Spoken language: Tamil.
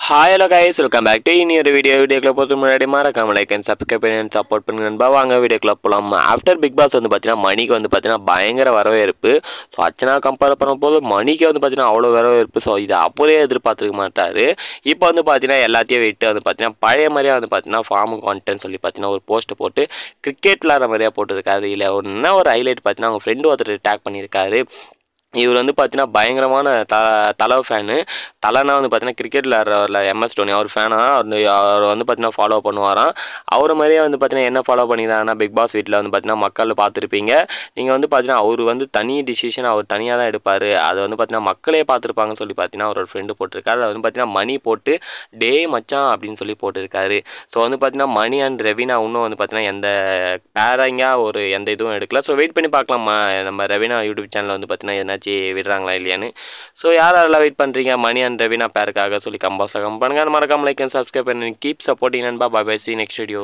Hi hello guys, welcome back to இன்னொரு வீடியோக்குள்ள போகிறது முன்னாடி மறக்காம லைக் அண்ட் சப்ஸ்கிரைப் பண்ணி சப்போர்ட் பண்ணுங்க நண்பா. வாங்க வீடியோக்குள்ள போகலாம். ஆஃப்டர் பிக் பாஸ் வந்து பார்த்தீங்கன்னா மணிக்கு வந்து பார்த்தீங்கன்னா பயங்கர வரவேற்பு. ஸோ அர்ச்சனா கம்பேர் பண்ணும்போது மணிக்கு வந்து பார்த்தீங்கன்னா அவ்வளோ வரவேற்பு. ஸோ இதை அப்போதே எதிர்பார்த்துக்க மாட்டார். இப்போ வந்து பார்த்தீங்கன்னா எல்லாத்தையும் விட்டு வந்து பார்த்தீங்கன்னா பழைய மாதிரியே வந்து பார்த்தீங்கன்னா ஃபார்முக்கு வந்துட்டேன்னு சொல்லி பார்த்தீங்கன்னா ஒரு போஸ்ட் போட்டு கிரிக்கெட் விளாட்ற மாதிரியாக போட்டிருக்காரு. இல்லை என்ன ஒரு ஹைலைட் பார்த்தீங்கன்னா அவங்க ஃப்ரெண்டு ஒருத்தர் டேக் பண்ணியிருக்காரு. இவர் வந்து பார்த்தீங்கன்னா பயங்கரமான தலை ஃபேனு. தலைனா வந்து பார்த்தீங்கன்னா கிரிக்கெட் விளையாடுறவரில் MS தோனி அவர் ஃபேனா அவர் வந்து பார்த்தீங்கன்னா ஃபாலோ பண்ணுவாராம். அவர் மாதிரியே வந்து பார்த்தீங்கன்னா என்ன ஃபாலோ பண்ணிக்கிறாங்கன்னா பிக் பாஸ் வீட்டில் வந்து பார்த்தீங்கன்னா மக்கள் பார்த்துருப்பீங்க. நீங்கள் வந்து பார்த்தீங்கன்னா அவர் வந்து தனி டிசிஷன் அவர் தனியாக தான் எடுப்பார். அதை வந்து பார்த்தீங்கன்னா மக்களே பார்த்துருப்பாங்கன்னு சொல்லி பார்த்தீங்கன்னா அவரோட ஃப்ரெண்டு போட்டிருக்காரு. அதை வந்து பார்த்தீங்கன்னா மணி போட்டு டே மச்சான் அப்படின்னு சொல்லி போட்டிருக்காரு. ஸோ வந்து பார்த்தீங்கன்னா மணி அண்ட் ரெவினா இன்னும் வந்து பார்த்தீங்கன்னா எந்த பேரங்காக ஒரு எந்த இதுவும் எடுக்கல. ஸோ வெயிட் பண்ணி பார்க்கலாமா நம்ம ரெவினா யூடியூப் சேனலில் வந்து பார்த்தீங்கன்னா என்னாச்சு விடுறாங்களா இல்லையான்னு. ஸோ யாரெல்லாம் வெயிட் பண்ணுறீங்க மணி அண்ட் ரெவினா பேருக்காக சொல்லி கம்பாஸில் பண்ணுங்க. மறக்காம லைக் அண்ட் சப்ஸ்கிரைப் பண்ணி கீப் சப்போர்ட்டிங் நண்பா. Bye bye, see you next video.